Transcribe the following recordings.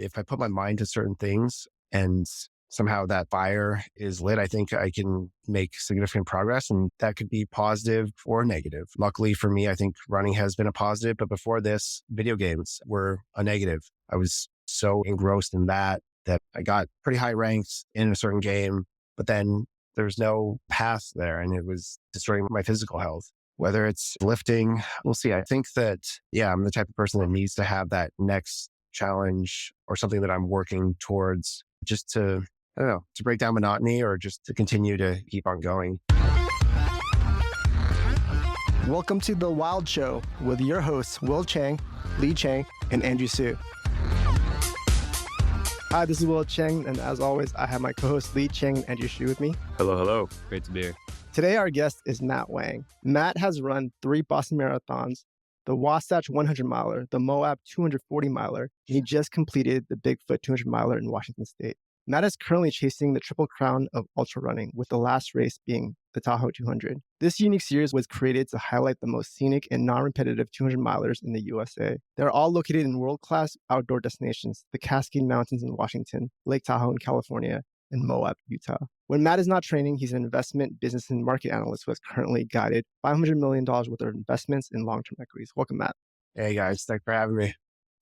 if I put my mind to certain things and somehow that fire is lit, I think I can make significant progress, and that could be positive or negative. Luckily for me, I think running has been a positive, but before this, video games were a negative. I was so engrossed in that I got pretty high ranks in a certain game, but then there's no path there and it was destroying my physical health. Whether it's lifting, we'll see. I think that, I'm the type of person that needs to have that next challenge or something that I'm working towards just to, I don't know, to break down monotony or just to continue to keep on going. Welcome to The Wild Show with your hosts, Will Chang, Lee Chang, and Andrew Su. Hi, this is Will Chang, and as always, I have my co-hosts Lee Chang and Andrew Su with me. Hello, hello. Great to be here. Today, our guest is Matt Wang. Matt has run 3 Boston Marathons, the Wasatch 100-miler, the Moab 240-miler, and he just completed the Bigfoot 200-miler in Washington State. Matt is currently chasing the triple crown of ultra running, with the last race being the Tahoe 200. This unique series was created to highlight the most scenic and non-repetitive 200-milers in the USA. They're all located in world-class outdoor destinations, the Cascade Mountains in Washington, Lake Tahoe in California, and Moab, Utah. When Matt is not training, he's an investment, business, and market analyst who has currently guided $500 million worth of investments in long-term equities. Welcome, Matt. Hey guys, thanks for having me.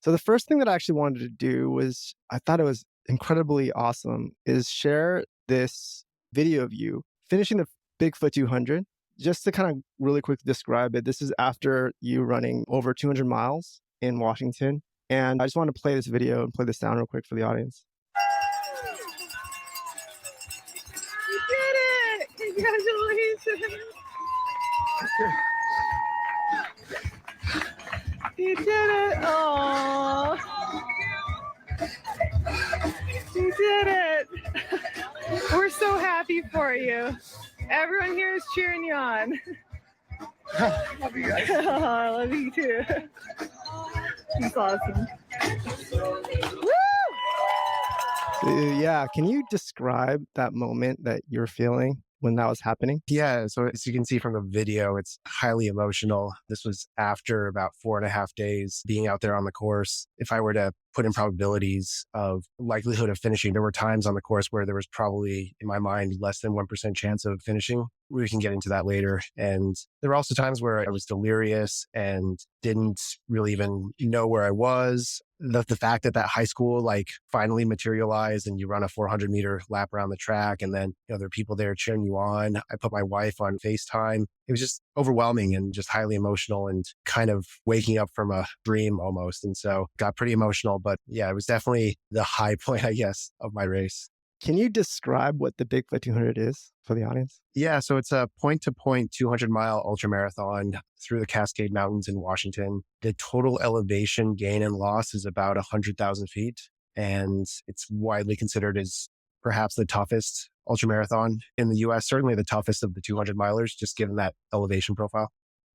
So the first thing that I actually wanted to do was, I thought it was incredibly awesome, is share this video of you finishing the Bigfoot 200. Just to kind of really quickly describe it, this is after you running over 200 miles in Washington. And I just want to play this video and play the sound real quick for the audience. You did it! Congratulations! You did it! Oh, you did it! We're so happy for you. Everyone here is cheering you on. Love you guys. Oh, I love you too. It's awesome. Woo! Yeah, can you describe that moment that you're feeling when that was happening? Yeah, so as you can see from the video, it's highly emotional. This was after about 4.5 days being out there on the course. If I were to put in probabilities of likelihood of finishing, there were times on the course where there was probably, in my mind, less than 1% chance of finishing. We can get into that later. And there were also times where I was delirious and didn't really even know where I was. The fact that high school finally materialized and you run a 400-meter lap around the track and then there are people there cheering you on. I put my wife on FaceTime. It was just overwhelming and just highly emotional and kind of waking up from a dream almost. And so got pretty emotional, but yeah, it was definitely the high point, I guess, of my race. Can you describe what the Bigfoot 200 is for the audience? Yeah, so it's a point-to-point 200-mile ultramarathon through the Cascade Mountains in Washington. The total elevation gain and loss is about 100,000 feet, and it's widely considered as perhaps the toughest ultramarathon in the U.S., certainly the toughest of the 200-milers, just given that elevation profile.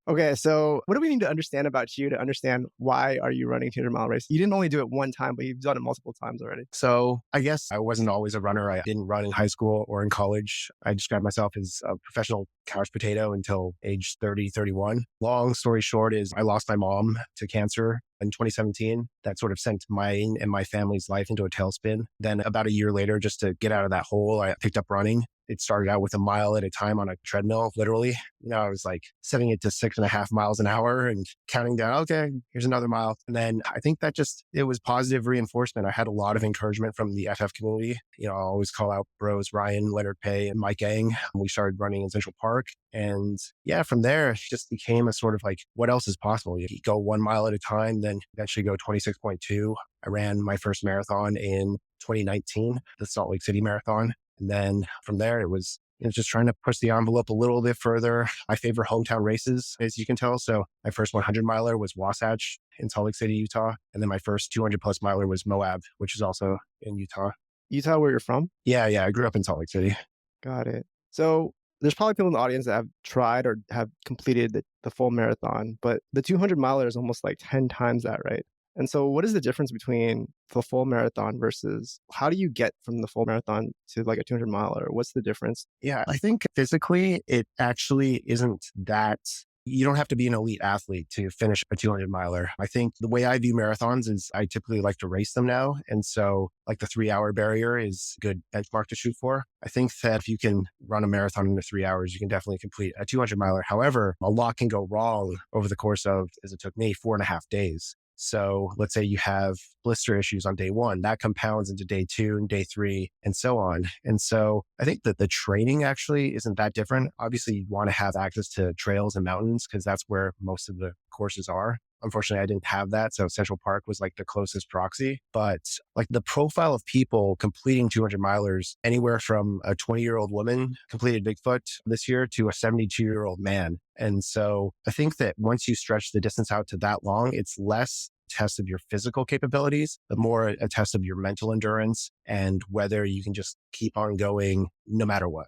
Okay, so what do we need to understand about you to understand why are you running a 200-mile race? You didn't only do it one time, but you've done it multiple times already. So I guess I wasn't always a runner. I didn't run in high school or in college. I described myself as a professional couch potato until age 30, 31. Long story short is I lost my mom to cancer in 2017. That sort of sent mine and my family's life into a tailspin. Then about a year later, just to get out of that hole, I picked up running. It started out with a mile at a time on a treadmill, literally. I was setting it to 6.5 miles an hour and counting down, okay, here's another mile. And then I think that it was positive reinforcement. I had a lot of encouragement from the FF community. I always call out bros, Ryan, Leonard Pay, and Mike Gang. We started running in Central Park. And yeah, from there, it just became a sort of what else is possible? You go 1 mile at a time, then eventually go 26.2. I ran my first marathon in 2019, the Salt Lake City Marathon. And then from there, it was just trying to push the envelope a little bit further. I favor hometown races, as you can tell. So my first 100-miler was Wasatch in Salt Lake City, Utah. And then my first 200-plus miler was Moab, which is also in Utah. Utah, where you're from? Yeah. I grew up in Salt Lake City. Got it. So there's probably people in the audience that have tried or have completed the full marathon, but the 200-miler is almost 10 times that, right? And so what is the difference between the full marathon versus how do you get from the full marathon to a 200-miler? What's the difference? Yeah, I think physically it actually isn't that You don't have to be an elite athlete to finish a 200 miler. I think the way I view marathons is I typically like to race them now. And so like the 3 hour barrier is a good benchmark to shoot for. I think that if you can run a marathon in 3 hours, you can definitely complete a 200 miler. However, a lot can go wrong over the course of, as it took me, 4.5 days. So let's say you have blister issues on day one, that compounds into day two and day three and so on. And so I think that the training actually isn't that different. Obviously, you want to have access to trails and mountains because that's where most of the courses are. Unfortunately, I didn't have that. So Central Park was like the closest proxy. But like the profile of people completing 200 milers, anywhere from a 20-year-old woman completed Bigfoot this year to a 72-year-old man. And so I think that once you stretch the distance out to that long, it's less a test of your physical capabilities, but more a test of your mental endurance and whether you can just keep on going no matter what.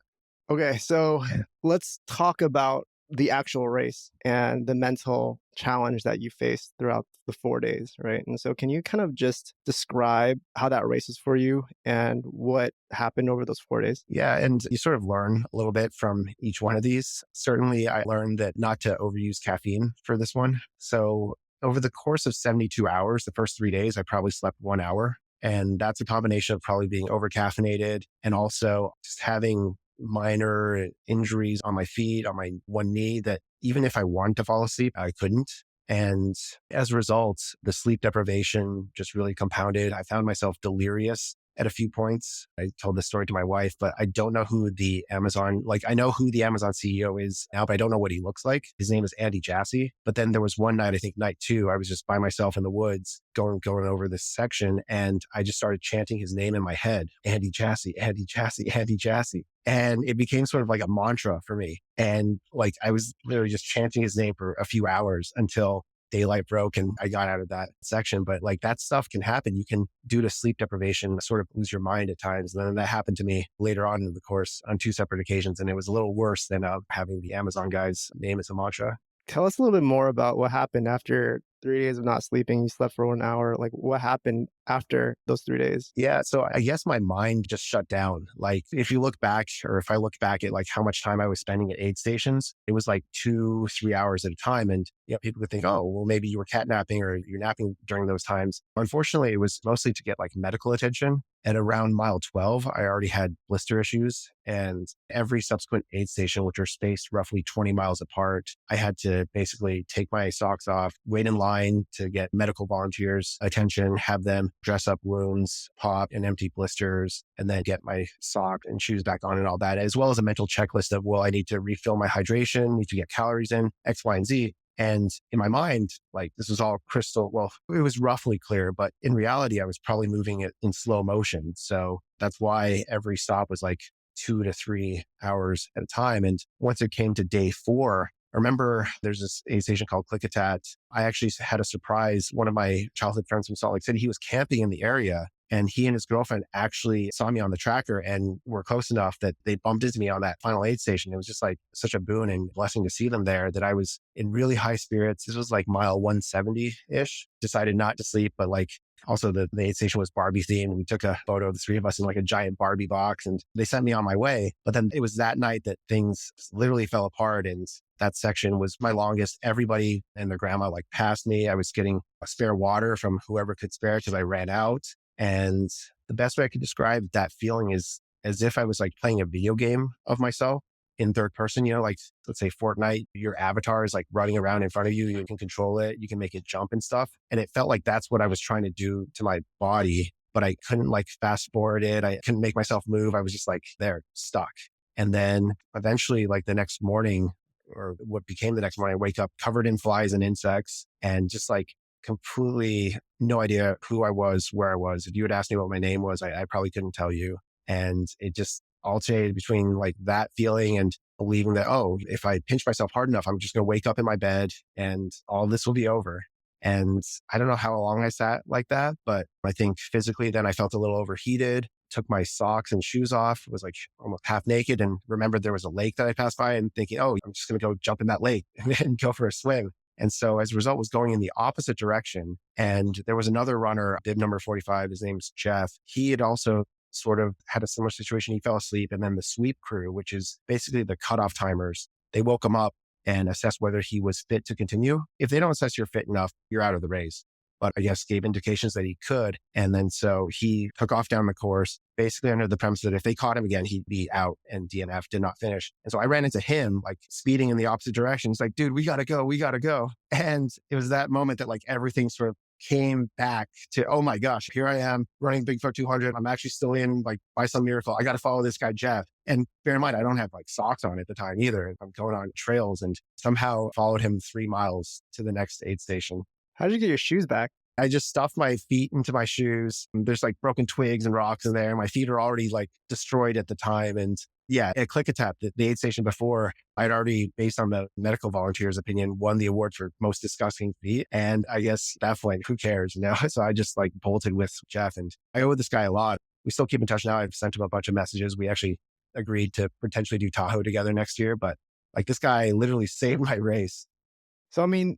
Okay, so let's talk about the actual race and the mental challenge that you faced throughout the 4 days, right? And so can you kind of just describe how that race is for you and what happened over those 4 days? Yeah, and you sort of learn a little bit from each one of these. Certainly, I learned that not to overuse caffeine for this one. So over the course of 72 hours, the first 3 days, I probably slept 1 hour. And that's a combination of probably being overcaffeinated and also just having minor injuries on my feet, on my one knee, that even if I wanted to fall asleep, I couldn't. And as a result, the sleep deprivation just really compounded. I found myself delirious at a few points. I told this story to my wife, but I don't know who the Amazon, I know who the Amazon CEO is now, but I don't know what he looks like. His name is Andy Jassy. But then there was one night, I think night 2, I was just by myself in the woods going over this section. And I just started chanting his name in my head, Andy Jassy, Andy Jassy, Andy Jassy. And it became sort of like a mantra for me. And I was literally just chanting his name for a few hours until daylight broke and I got out of that section. But that stuff can happen. You can, due to sleep deprivation, sort of lose your mind at times. And then that happened to me later on in the course on 2 separate occasions. And it was a little worse than having the Amazon guy's name as a mantra. Tell us a little bit more about what happened after 3 days of not sleeping. You slept for 1 hour. What happened after those 3 days? Yeah. So I guess my mind just shut down. If you look back, or if I look back at how much time I was spending at aid stations, it was 2-3 hours at a time. And people could think, oh, well, maybe you were catnapping or you're napping during those times. Unfortunately, it was mostly to get medical attention. At around mile 12, I already had blister issues, and every subsequent aid station, which are spaced roughly 20 miles apart, I had to basically take my socks off, wait in line to get medical volunteers attention, have them dress up wounds, pop and empty blisters, and then get my socks and shoes back on and all that, as well as a mental checklist of, well, I need to refill my hydration, need to get calories in, X, Y, and Z. And in my mind, this was all it was roughly clear, but in reality, I was probably moving it in slow motion. So that's why every stop was 2 to 3 hours at a time. And once it came to day 4, I remember there's this aid station called Klickitat. I actually had a surprise. One of my childhood friends from Salt Lake City, he was camping in the area. And he and his girlfriend actually saw me on the tracker and were close enough that they bumped into me on that final aid station. It was just such a boon and blessing to see them there that I was in really high spirits. This was mile 170-ish. Decided not to sleep, but also the aid station was Barbie themed. We took a photo of the 3 of us in a giant Barbie box and they sent me on my way. But then it was that night that things literally fell apart and that section was my longest. Everybody and their grandma passed me. I was getting a spare water from whoever could spare because I ran out. And the best way I could describe that feeling is as if I was playing a video game of myself in third person, let's say Fortnite, your avatar is running around in front of you. You can control it. You can make it jump and stuff. And it felt like that's what I was trying to do to my body, but I couldn't fast forward it. I couldn't make myself move. I was just there, stuck. And then eventually the next morning, or what became the next morning, I wake up covered in flies and insects and just completely no idea who I was, where I was. If you had asked me what my name was, I probably couldn't tell you. And it just alternated between that feeling and believing that, oh, if I pinch myself hard enough, I'm just going to wake up in my bed and all this will be over. And I don't know how long I sat like that, but I think physically then I felt a little overheated, took my socks and shoes off, was almost half naked, and remembered there was a lake that I passed by and thinking, oh, I'm just going to go jump in that lake and go for a swim. And so as a result was going in the opposite direction. And there was another runner, bib number 45, his name's Jeff. He had also sort of had a similar situation. He fell asleep. And then the sweep crew, which is basically the cutoff timers, they woke him up and assess whether he was fit to continue. If they don't assess you're fit enough, you're out of the race. But I guess gave indications that he could. And then so he took off down the course, basically under the premise that if they caught him again, he'd be out, and DNF, did not finish. And so I ran into him like speeding in the opposite direction. It's like, dude, we got to go. We got to go. And it was that moment that like everything sort of came back to, oh my gosh, here I am running Bigfoot 200. I'm actually still in, like, by some miracle. I got to follow this guy, Jeff. And bear in mind, I don't have like socks on at the time either. I'm going on trails and somehow followed him 3 miles to the next aid station. How did you get your shoes back? I just stuffed my feet into my shoes. There's like broken twigs and rocks in there. My feet are already like destroyed at the time. And yeah, at Click-a-Tap, the aid station before, I'd already, based on the medical volunteer's opinion, won the award for most disgusting feet. And I guess at that point, who cares, you know? So I just like bolted with Jeff, and I owe this guy a lot. We still keep in touch now. I've sent him a bunch of messages. We actually agreed to potentially do Tahoe together next year. But like this guy literally saved my race. So, I mean,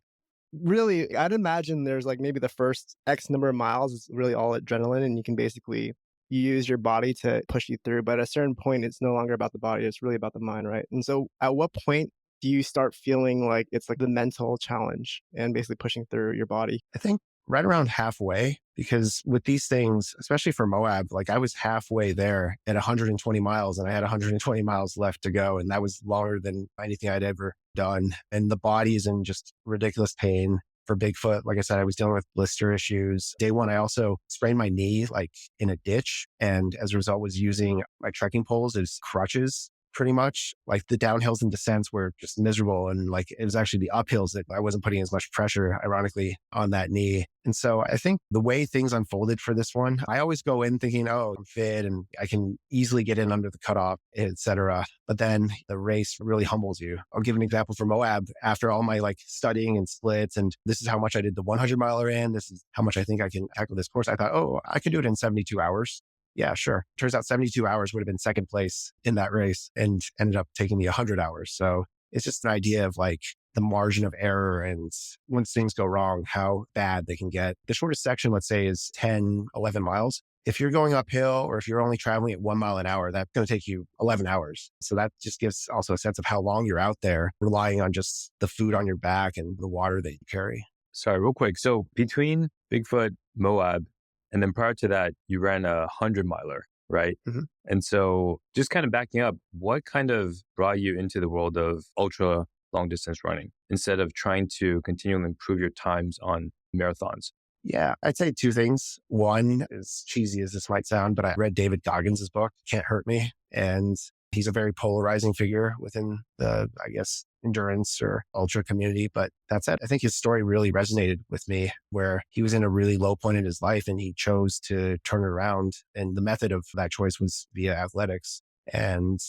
really, I'd imagine there's like maybe the first X number of miles is really all adrenaline, and you can basically use your body to push you through. But at a certain point, it's no longer about the body. It's really about the mind, right? And so at what point do you start feeling like it's like the mental challenge and basically pushing through your body? I think right around halfway, because with these things, especially for Moab, like I was halfway there at 120 miles and I had 120 miles left to go. And that was longer than anything I'd ever done. And the body is in just ridiculous pain. For Bigfoot, like I said, I was dealing with blister issues. Day one, I also sprained my knee like in a ditch. And as a result, was using my trekking poles as crutches pretty much. Like the downhills and descents were just miserable. And like it was actually the uphills that I wasn't putting as much pressure, ironically, on that knee. And so I think the way things unfolded for this one, I always go in thinking, oh, I'm fit and I can easily get in under the cutoff, etc. But then the race really humbles you. I'll give an example for Moab. After all my like studying and splits, and this is how much I did the 100 miler in, this is how much I think I can tackle this course. I thought, oh, I can do it in 72 hours. Yeah, sure. Turns out 72 hours would have been second place in that race and ended up taking me 100 hours. So it's just an idea of like the margin of error and once things go wrong, how bad they can get. The shortest section, let's say, is 10, 11 miles. If you're going uphill or if you're only traveling at 1 mile an hour, that's going to take you 11 hours. So that just gives also a sense of how long you're out there relying on just the food on your back and the water that you carry. Sorry, real quick. So between Bigfoot, Moab, and then prior to that, you ran a 100-miler, right? Mm-hmm. And so just kind of backing up, what kind of brought you into the world of ultra long distance running instead of trying to continually improve your times on marathons? Yeah, I'd say two things. One, as cheesy as this might sound, but I read David Goggins' book, Can't Hurt Me. And he's a very polarizing figure within the, I guess, endurance or ultra community. But that said, I think his story really resonated with me, where he was in a really low point in his life and he chose to turn it around. And the method of that choice was via athletics. And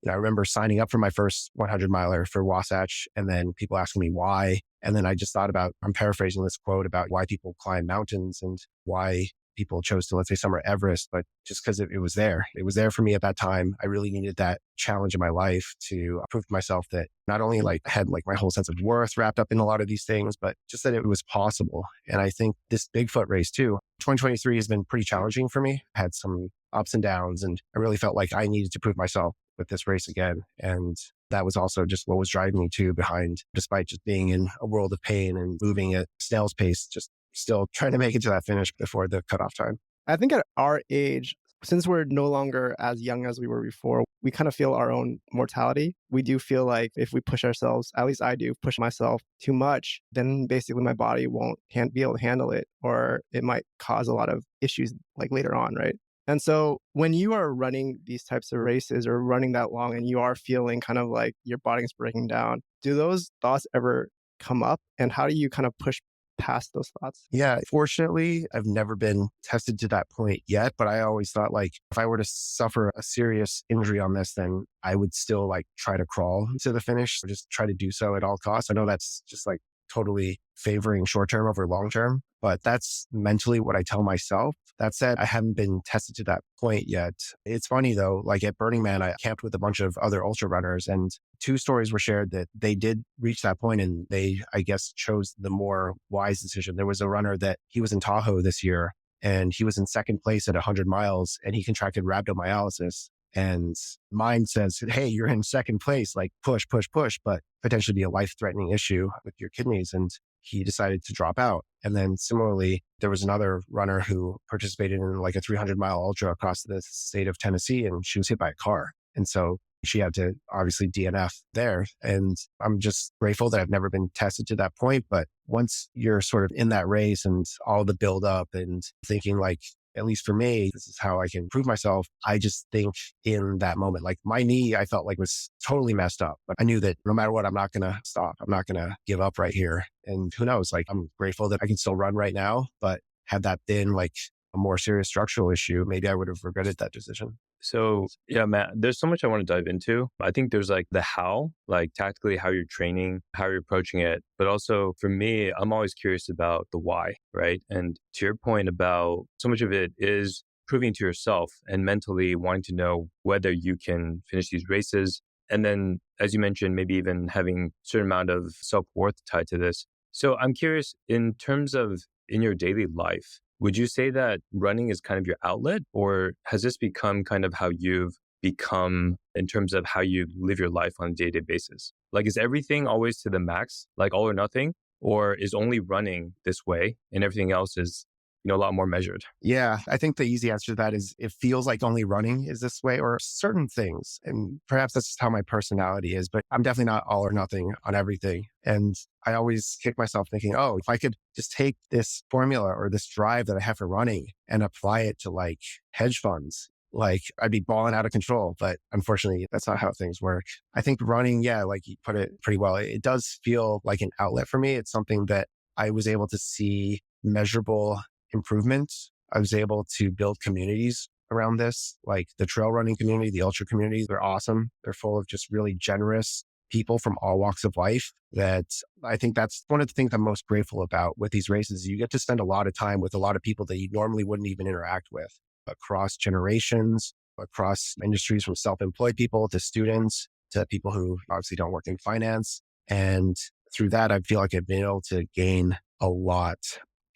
I remember signing up for my first 100 miler for Wasatch, and then people asking me why. And then I just thought about, I'm paraphrasing this quote about why people climb mountains and why people chose to, let's say, summer Everest, but just because it was there. It was there for me at that time. I really needed that challenge in my life to prove to myself that not only like had like my whole sense of worth wrapped up in a lot of these things, but just that it was possible. And I think this Bigfoot race too, 2023 has been pretty challenging for me. I had some ups and downs, and I really felt like I needed to prove myself with this race again. And that was also just what was driving me too behind, despite just being in a world of pain and moving at snail's pace, just still trying to make it to that finish before the cutoff time. I think at our age, since we're no longer as young as we were before, we kind of feel our own mortality. We do feel like if we push ourselves, at least I do, push myself too much, then basically my body won't be able to handle it, or it might cause a lot of issues like later on, right? And so when you are running these types of races or running that long and you are feeling kind of like your body's breaking down, do those thoughts ever come up? And how do you kind of push past those thoughts? Yeah, fortunately, I've never been tested to that point yet, but I always thought like if I were to suffer a serious injury on this, then I would still like try to crawl to the finish or just try to do so at all costs. I know that's just like totally favoring short term over long term, but that's mentally what I tell myself. That said, I haven't been tested to that point yet. It's funny though, like at Burning Man, I camped with a bunch of other ultra runners, and 2 stories were shared that they did reach that point and they, I guess, chose the more wise decision. There was a runner that he was in Tahoe this year and he was in second place at 100 miles and he contracted rhabdomyolysis. And mine says, hey, you're in second place, like push, push, push, but potentially be a life-threatening issue with your kidneys. And he decided to drop out. And then similarly, there was another runner who participated in like a 300-mile ultra across the state of Tennessee, and she was hit by a car. And so she had to obviously DNF there. And I'm just grateful that I've never been tested to that point. But once you're sort of in that race and all the build up and thinking like, at least for me, this is how I can improve myself. I just think in that moment, like my knee, I felt like was totally messed up, but I knew that no matter what, I'm not going to stop. I'm not going to give up right here. And who knows, like I'm grateful that I can still run right now, but had that been like a more serious structural issue, maybe I would have regretted that decision. So yeah, Matt, there's so much I want to dive into. I think there's like the how, like tactically how you're training, how you're approaching it. But also for me, I'm always curious about the why, right? And to your point about so much of it is proving to yourself and mentally wanting to know whether you can finish these races. And then, as you mentioned, maybe even having a certain amount of self-worth tied to this. So I'm curious in terms of in your daily life, would you say that running is kind of your outlet, or has this become kind of how you've become in terms of how you live your life on a day-to-day basis? Like, is everything always to the max, like all or nothing, or is only running this way and everything else is, a lot more measured? Yeah, I think the easy answer to that is it feels like only running is this way or certain things. And perhaps that's just how my personality is, but I'm definitely not all or nothing on everything. And I always kick myself thinking, oh, if I could just take this formula or this drive that I have for running and apply it to like hedge funds, like I'd be balling out of control. But unfortunately, that's not how things work. I think running, yeah, like you put it pretty well, it does feel like an outlet for me. It's something that I was able to see measurable improvements. I was able to build communities around this, like the trail running community, the ultra community. They're awesome. They're full of just really generous people from all walks of life. That I think that's one of the things I'm most grateful about with these races. You get to spend a lot of time with a lot of people that you normally wouldn't even interact with across generations, across industries, from self-employed people to students to people who obviously don't work in finance. And through that, I feel like I've been able to gain a lot.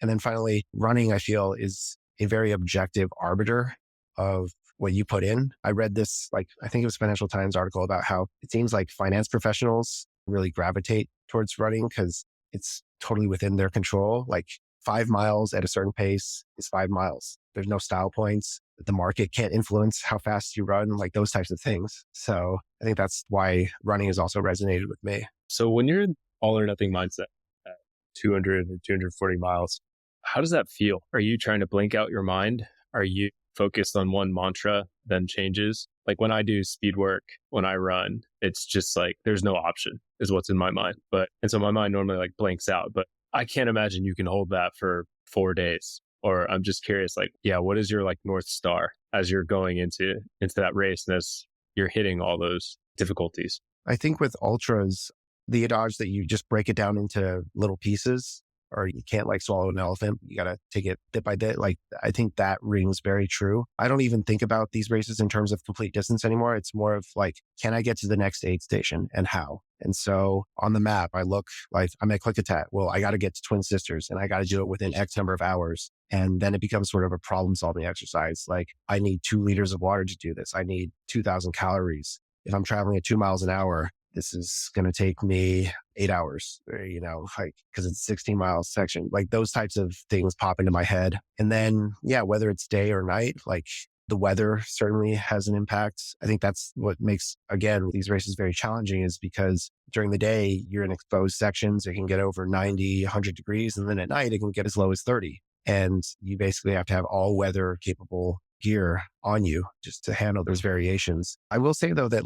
And then finally, running, I feel, is a very objective arbiter of what you put in. I read this, I think it was Financial Times article about how it seems like finance professionals really gravitate towards running because it's totally within their control. Like 5 miles at a certain pace is 5 miles. There's no style points. The market can't influence how fast you run, like those types of things. So I think that's why running has also resonated with me. So when you're in all or nothing mindset at 200 or 240 miles, how does that feel? Are you trying to blank out your mind? Are you focused on one mantra, then changes? Like when I do speed work, when I run, it's just like there's no option is what's in my mind. And so my mind normally like blanks out, but I can't imagine you can hold that for 4 days. Or I'm just curious, what is your North Star as you're going into that race and as you're hitting all those difficulties? I think with ultras, the adage that you just break it down into little pieces, or you can't swallow an elephant. You got to take it bit by bit. I think that rings very true. I don't even think about these races in terms of complete distance anymore. It's more of can I get to the next aid station and how? And so on the map, I look I'm at Klickitat. Well, I got to get to Twin Sisters and I got to do it within X number of hours. And then it becomes sort of a problem solving exercise. I need 2 liters of water to do this. I need 2,000 calories. If I'm traveling at 2 miles an hour, this is going to take me 8 hours, because it's a 16 mile section. Those types of things pop into my head. And then, whether it's day or night, the weather certainly has an impact. I think that's what makes, again, these races very challenging is because during the day, you're in exposed sections. It can get over 90, 100 degrees. And then at night, it can get as low as 30. And you basically have to have all weather capable gear on you just to handle those variations. I will say though that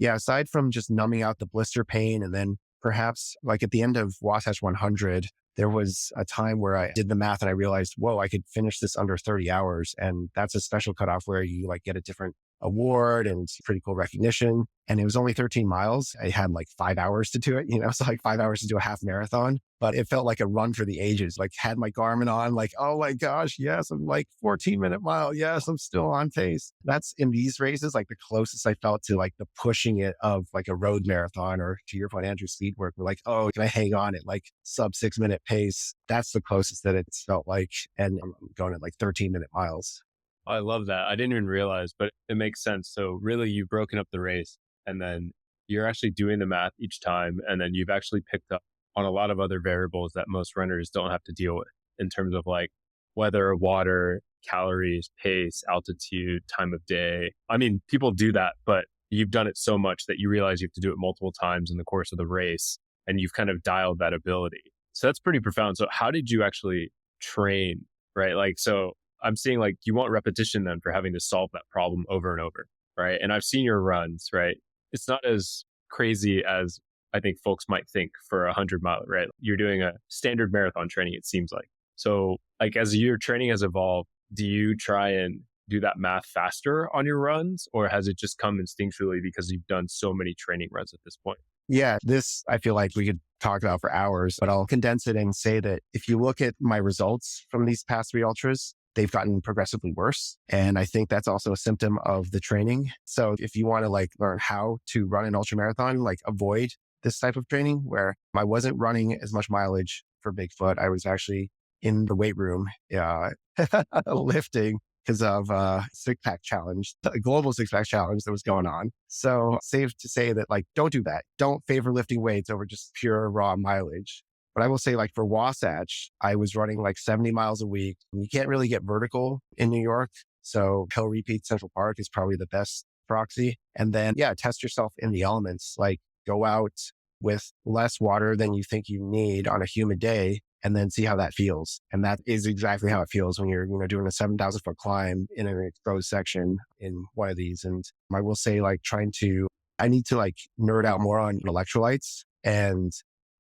aside from just numbing out the blister pain and then perhaps at the end of Wasatch 100, there was a time where I did the math and I realized, whoa, I could finish this under 30 hours. And that's a special cutoff where you get a different award and pretty cool recognition. And it was only 13 miles. I had 5 hours to do it, so 5 hours to do a half marathon, but it felt like a run for the ages. Had my Garmin on, oh my gosh, yes, I'm 14-minute mile. Yes, I'm still on pace. That's in these races, the closest I felt to the pushing it of a road marathon or to your point, Andrew, speed work. We're oh, can I hang on at sub 6-minute pace? That's the closest that it's felt like. And I'm going at 13-minute miles. I love that. I didn't even realize, but it makes sense. So really you've broken up the race and then you're actually doing the math each time. And then you've actually picked up on a lot of other variables that most runners don't have to deal with in terms of like weather, water, calories, pace, altitude, time of day. I mean, people do that, but you've done it so much that you realize you have to do it multiple times in the course of the race and you've kind of dialed that ability. So that's pretty profound. So how did you actually train, right? Like, so I'm seeing like you want repetition then for having to solve that problem over and over, right? And I've seen your runs, right? It's not as crazy as I think folks might think for 100-mile, right? You're doing a standard marathon training, it seems like. So like as your training has evolved, do you try and do that math faster on your runs, or has it just come instinctually because you've done so many training runs at this point? Yeah, this I feel like we could talk about for hours, but I'll condense it and say that if you look at my results from these past 3 ultras, they've gotten progressively worse. And I think that's also a symptom of the training. So if you want to like learn how to run an ultra marathon, like avoid this type of training where I wasn't running as much mileage for Bigfoot. I was actually in the weight room, lifting because of a 6-pack challenge, a global 6-pack challenge that was going on. So safe to say that like, don't do that. Don't favor lifting weights over just pure raw mileage. But I will say like for Wasatch, I was running like 70 miles a week. You can't really get vertical in New York. So Hill Repeat Central Park is probably the best proxy. And then, test yourself in the elements, like go out with less water than you think you need on a humid day and then see how that feels. And that is exactly how it feels when you're, doing a 7,000 foot climb in an exposed section in one of these. And I will say like I need to like nerd out more on electrolytes and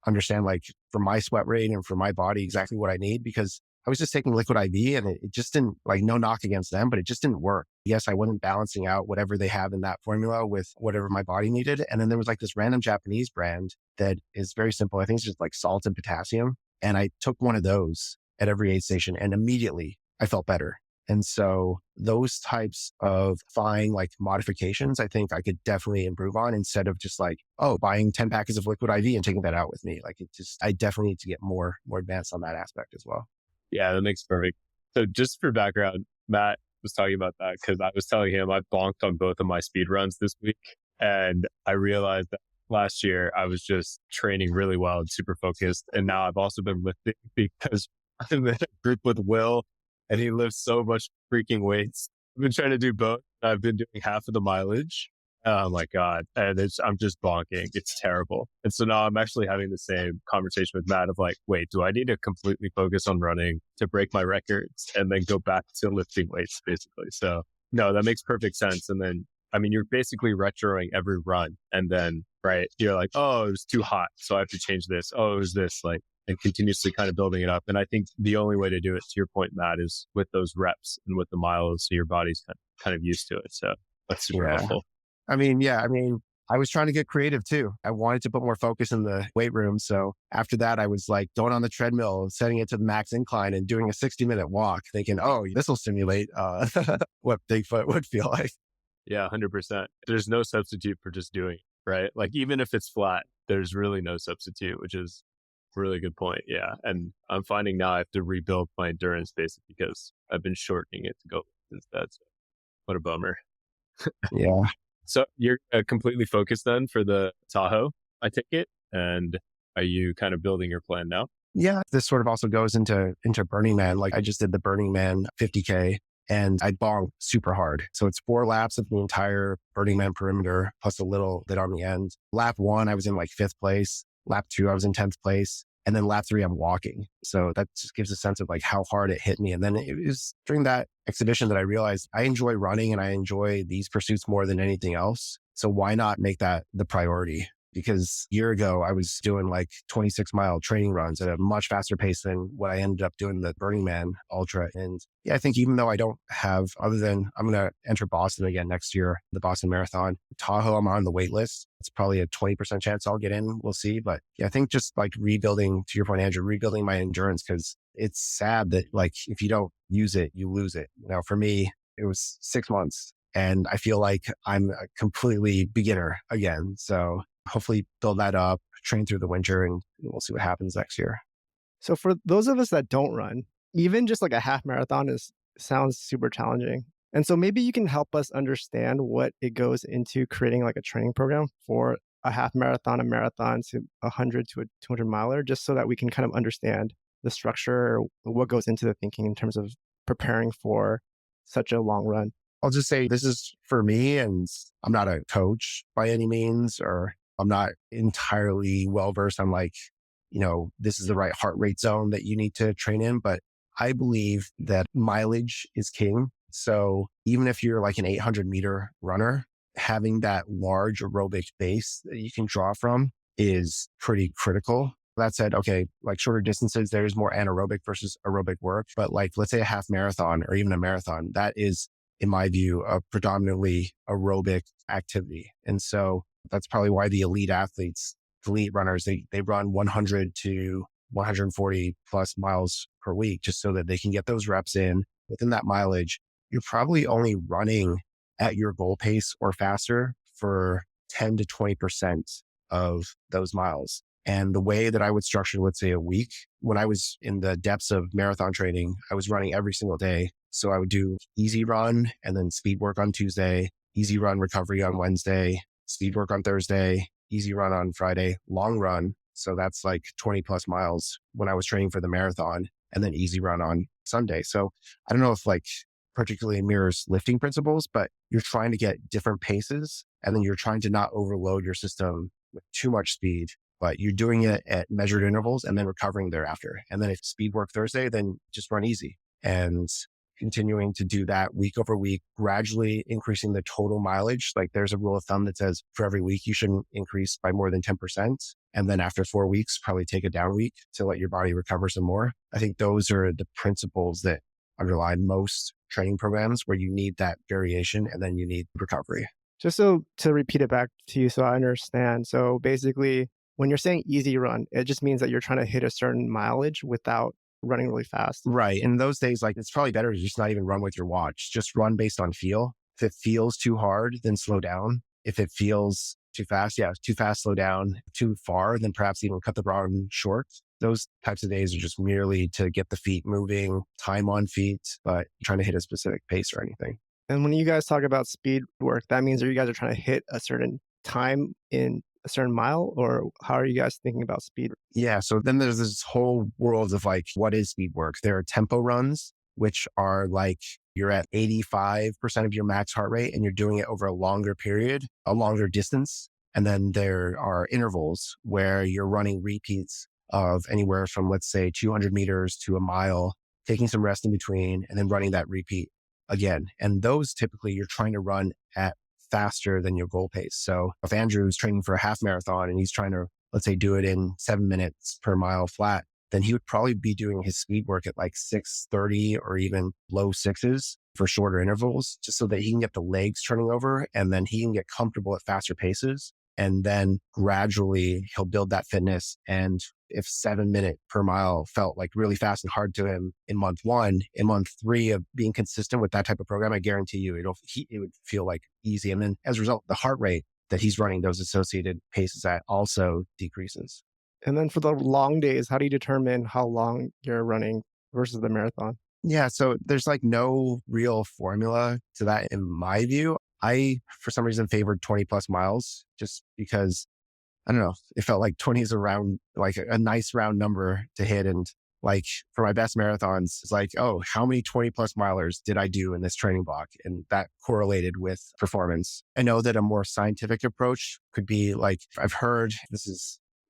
understand like for my sweat rate and for my body exactly what I need, because I was just taking liquid IV and it just didn't, like, no knock against them, but it just didn't work. Yes, I wasn't balancing out whatever they have in that formula with whatever my body needed. And then there was like this random Japanese brand that is very simple. I think it's just like salt and potassium. And I took one of those at every aid station and immediately I felt better. And so those types of fine like modifications, I think I could definitely improve on instead of just like, buying 10 packets of liquid IV and taking that out with me. Like I definitely need to get more advanced on that aspect as well. Yeah, that makes perfect. So just for background, Matt was talking about that because I was telling him I bonked on both of my speed runs this week. And I realized that last year I was just training really well and super focused. And now I've also been lifting because I'm in a group with Will and he lifts so much freaking weights. I've been trying to do both. I've been doing half of the mileage. Oh my God. And I'm just bonking. It's terrible. And so now I'm actually having the same conversation with Matt of like, wait, do I need to completely focus on running to break my records and then go back to lifting weights basically? So no, that makes perfect sense. And then, I mean, you're basically retroing every run. And then, right, you're like, oh, it was too hot, so I have to change this. Oh, it was this, like, and continuously kind of building it up. And I think the only way to do it, to your point, Matt, is with those reps and with the miles. So your body's kind of used to it. So that's super helpful. I mean, I was trying to get creative too. I wanted to put more focus in the weight room. So after that, I was like going on the treadmill, setting it to the max incline and doing a 60-minute walk thinking, this will simulate what Bigfoot would feel like. Yeah, 100%. There's no substitute for just doing it, right? Like even if it's flat, there's really no substitute, which is a really good point. Yeah. And I'm finding now I have to rebuild my endurance basically because I've been shortening it to go instead. So what a bummer. Yeah. So you're completely focused then for the Tahoe, I take it? And are you kind of building your plan now? Yeah. This sort of also goes into Burning Man. Like I just did the Burning Man 50K and I bonked super hard. So it's 4 laps of the entire Burning Man perimeter plus a little bit on the end. Lap 1, I was in like 5th place. Lap 2, I was in 10th place. And then lap 3, I'm walking. So that just gives a sense of like how hard it hit me. And then it was during that exhibition that I realized I enjoy running and I enjoy these pursuits more than anything else. So why not make that the priority? Because a year ago, I was doing like 26-mile training runs at a much faster pace than what I ended up doing the Burning Man Ultra. And yeah, I think even though I don't have, other than I'm going to enter Boston again next year, the Boston Marathon, Tahoe, I'm on the wait list. It's probably a 20% chance I'll get in. We'll see. But yeah, I think just like rebuilding, to your point, Andrew, rebuilding my endurance, because it's sad that like if you don't use it, you lose it. Now, for me, it was 6 months and I feel like I'm a completely beginner again. So hopefully build that up, train through the winter, and we'll see what happens next year. So for those of us that don't run, even just like a half marathon sounds super challenging. And so maybe you can help us understand what it goes into creating like a training program for a half marathon, a marathon to 100 to a 200 miler, just so that we can kind of understand the structure or what goes into the thinking in terms of preparing for such a long run. I'll just say this is for me, and I'm not a coach by any means, or I'm not entirely well versed on like, this is the right heart rate zone that you need to train in. But I believe that mileage is king. So even if you're like an 800-meter runner, having that large aerobic base that you can draw from is pretty critical. That said, okay, like shorter distances, there's more anaerobic versus aerobic work. But like, let's say a half marathon or even a marathon, that is, in my view, a predominantly aerobic activity. And so that's probably why the elite athletes, the elite runners, they run 100 to 140 plus miles per week, just so that they can get those reps in. Within that mileage, you're probably only running at your goal pace or faster for 10 to 20% of those miles. And the way that I would structure, let's say a week, when I was in the depths of marathon training, I was running every single day. So I would do easy run and then speed work on Tuesday, easy run recovery on Wednesday, speed work on Thursday, easy run on Friday, long run. So that's like 20 plus miles when I was training for the marathon, and then easy run on Sunday. So I don't know if like particularly mirrors lifting principles, but you're trying to get different paces, and then you're trying to not overload your system with too much speed, but you're doing it at measured intervals and then recovering thereafter. And then if speed work Thursday, then just run easy, and continuing to do that week over week, gradually increasing the total mileage. Like there's a rule of thumb that says for every week, you shouldn't increase by more than 10%. And then after 4 weeks, probably take a down week to let your body recover some more. I think those are the principles that underlie most training programs, where you need that variation and then you need recovery. Just so to repeat it back to you so I understand. So basically, when you're saying easy run, it just means that you're trying to hit a certain mileage without running really fast. Right. In those days, like it's probably better to just not even run with your watch. Just run based on feel. If it feels too hard, then slow down. If it feels too fast, too fast, slow down. Too far, then perhaps even cut the run short. Those types of days are just merely to get the feet moving, time on feet, but trying to hit a specific pace or anything. And when you guys talk about speed work, that means that you guys are trying to hit a certain time in a certain mile, or how are you guys thinking about speed? Yeah. So then there's this whole world of like, what is speed work? There are tempo runs, which are like you're at 85% of your max heart rate and you're doing it over a longer period, a longer distance. And then there are intervals where you're running repeats of anywhere from, let's say, 200 meters to a mile, taking some rest in between, and then running that repeat again. And those typically you're trying to run at faster than your goal pace. So if Andrew's training for a half marathon and he's trying to, let's say, do it in 7 minutes per mile flat, then he would probably be doing his speed work at like 6:30 or even low sixes for shorter intervals, just so that he can get the legs turning over and then he can get comfortable at faster paces. And then gradually he'll build that fitness. And if 7 minute per mile felt like really fast and hard to him in month 1, in month 3 of being consistent with that type of program, I guarantee you it would feel like easy. And then as a result, the heart rate that he's running those associated paces at also decreases. And then for the long days, how do you determine how long you're running versus the marathon? Yeah. So there's like no real formula to that in my view. I, for some reason, favored 20 plus miles just because, I don't know, it felt like 20 is around like a nice round number to hit. And like for my best marathons, it's like, oh, how many 20 plus milers did I do in this training block? And that correlated with performance. I know that a more scientific approach could be like, I've heard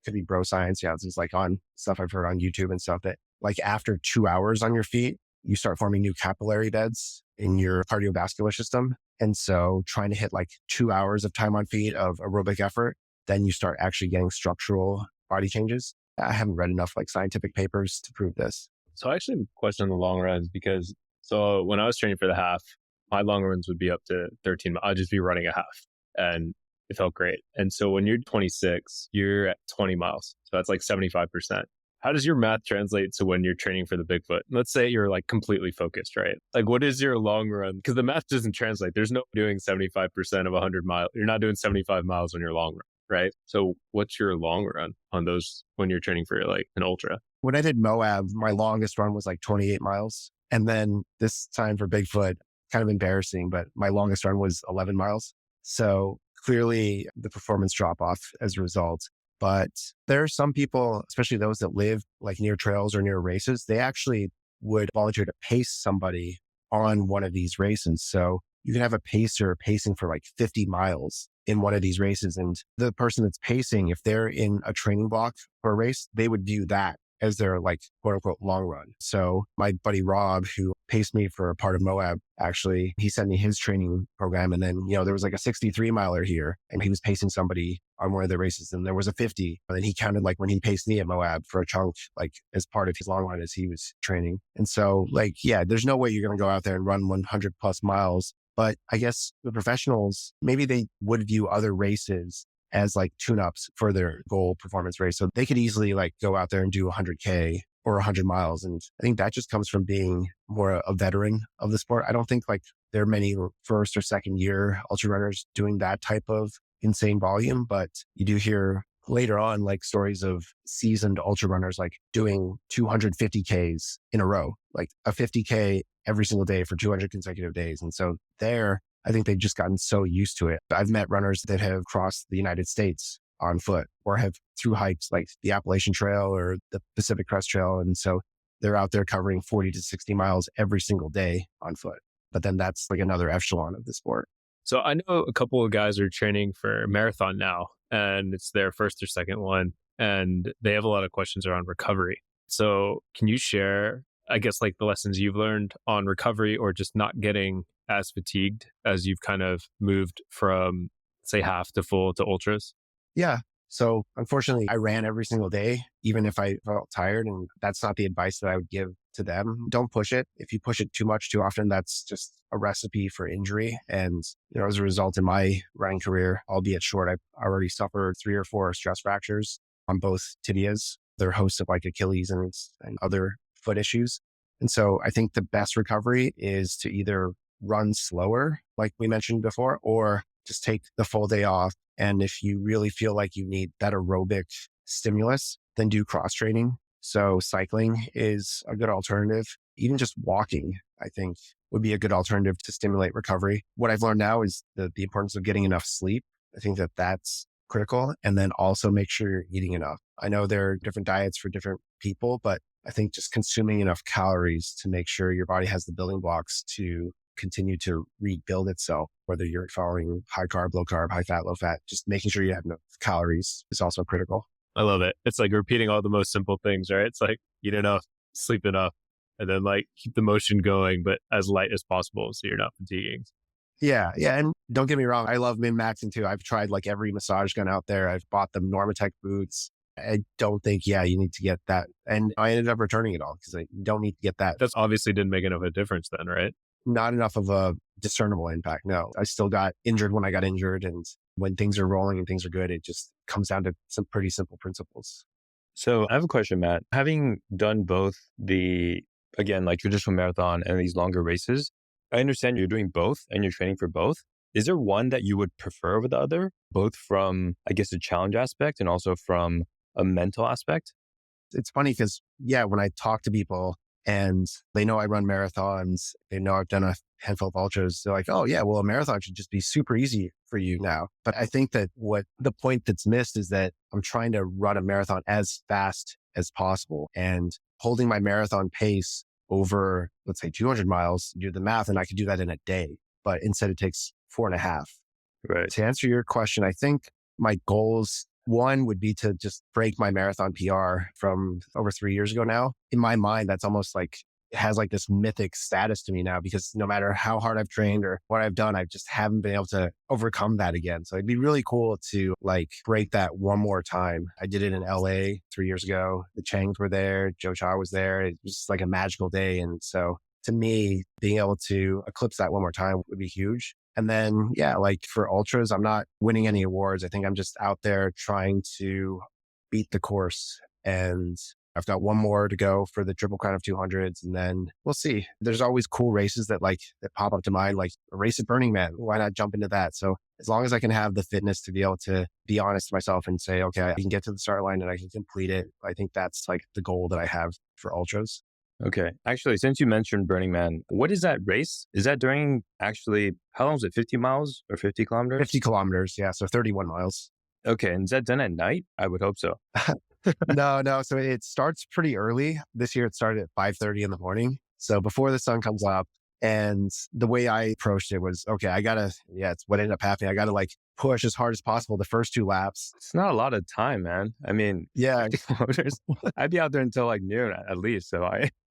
could be bro science. Yeah. This is like on stuff I've heard on YouTube and stuff that like after 2 hours on your feet, you start forming new capillary beds in your cardiovascular system. And so trying to hit like 2 hours of time on feet of aerobic effort, then you start actually getting structural body changes. I haven't read enough like scientific papers to prove this. So I actually question the long runs because so when I was training for the half, my long runs would be up to 13 miles. I'd just be running a half and it felt great. And so when you're 26, you're at 20 miles. So that's like 75%. How does your math translate to when you're training for the Bigfoot? Let's say you're like completely focused, right? Like what is your long run? Because the math doesn't translate. There's no doing 75% of 100 miles. You're not doing 75 miles on your long run, right? So what's your long run on those when you're training for like an ultra? When I did Moab, my longest run was like 28 miles. And then this time for Bigfoot, kind of embarrassing, but my longest run was 11 miles. So clearly the performance drop off as a result. But there are some people, especially those that live like near trails or near races, they actually would volunteer to pace somebody on one of these races. So you can have a pacer pacing for like 50 miles in one of these races. And the person that's pacing, if they're in a training block for a race, they would view that as their like quote unquote long run. So my buddy Rob, who paced me for a part of Moab, actually, he sent me his training program. And then, there was like a 63 miler here and he was pacing somebody on one of the races and there was a 50. And then he counted like when he paced me at Moab for a chunk, like as part of his long run as he was training. And so there's no way you're going to go out there and run 100 plus miles. But I guess the professionals, maybe they would view other races as like tune-ups for their goal performance race. So they could easily like go out there and do 100K or 100 miles. And I think that just comes from being more a veteran of the sport. I don't think like there are many first or second year ultra runners doing that type of insane volume, but you do hear later on like stories of seasoned ultra runners like doing 250Ks in a row, like a 50K every single day for 200 consecutive days. And so I think they've just gotten so used to it. I've met runners that have crossed the United States on foot or have through hikes like the Appalachian Trail or the Pacific Crest Trail. And so they're out there covering 40 to 60 miles every single day on foot. But then that's like another echelon of the sport. So I know a couple of guys are training for a marathon now, and it's their first or second one, and they have a lot of questions around recovery. So can you share, I guess, like the lessons you've learned on recovery or just not getting as fatigued as you've kind of moved from, say, half to full to ultras? Yeah. So unfortunately, I ran every single day, even if I felt tired. And that's not the advice that I would give to them. Don't push it. If you push it too much, too often, that's just a recipe for injury. And, as a result in my running career, albeit short, I've already suffered 3 or 4 stress fractures on both tibias. They're hosts of like Achilles and other foot issues. And so I think the best recovery is to either run slower, like we mentioned before, or just take the full day off. And if you really feel like you need that aerobic stimulus, then do cross training. So cycling is a good alternative. Even just walking, I think, would be a good alternative to stimulate recovery. What I've learned now is the importance of getting enough sleep. I think that that's critical. And then also make sure you're eating enough. I know there are different diets for different people, but I think just consuming enough calories to make sure your body has the building blocks to continue to rebuild itself, whether you're following high carb, low carb, high fat, low fat, just making sure you have enough calories is also critical. I love it. It's like repeating all the most simple things, right? It's like eat enough, sleep enough, and then like keep the motion going, but as light as possible so you're not fatiguing. Yeah. And don't get me wrong, I love min-maxing too. I've tried like every massage gun out there. I've bought the Normatec boots. I don't think, you need to get that. And I ended up returning it all because I don't need to get that. That's obviously didn't make enough of a difference then, right? Not enough of a discernible impact. No, I still got injured when I got injured. And when things are rolling and things are good, it just comes down to some pretty simple principles. So I have a question, Matt. Having done both again, like traditional marathon and these longer races, I understand you're doing both and you're training for both. Is there one that you would prefer over the other, both from, I guess, a challenge aspect and also from a mental aspect? It's funny because, when I talk to people and they know I run marathons, they know I've done a handful of ultras, they're like, oh yeah, well, a marathon should just be super easy for you now. But I think that what the point that's missed is that I'm trying to run a marathon as fast as possible and holding my marathon pace over, let's say 200 miles, do the math, and I could do that in a day, but instead it takes 4.5. Right. To answer your question, I think my goals, one would be to just break my marathon PR from over 3 years ago now. In my mind, that's almost like, it has like this mythic status to me now because no matter how hard I've trained or what I've done, I just haven't been able to overcome that again. So it'd be really cool to like break that one more time. I did it in LA 3 years ago. The Changs were there. Joe Cha was there. It was just like a magical day. And so to me, being able to eclipse that one more time would be huge. And then, like for ultras, I'm not winning any awards. I think I'm just out there trying to beat the course. And I've got one more to go for the Triple Crown of 200s. And then we'll see. There's always cool races that pop up to mind, like a race at Burning Man. Why not jump into that? So as long as I can have the fitness to be able to be honest to myself and say, okay, I can get to the start line and I can complete it. I think that's like the goal that I have for ultras. Okay. Actually, since you mentioned Burning Man, what is that race? Is that during actually, how long is it? 50 miles or 50 kilometers? 50 kilometers. Yeah. So 31 miles. Okay. And is that done at night? I would hope so. No. So it starts pretty early. This year it started at 5:30 in the morning. So before the sun comes up. And the way I approached it was, okay, it's what ended up happening. I got to like push as hard as possible the first 2 laps. It's not a lot of time, man. I mean, Yeah. 50 kilometers. I'd be out there until like noon at least. So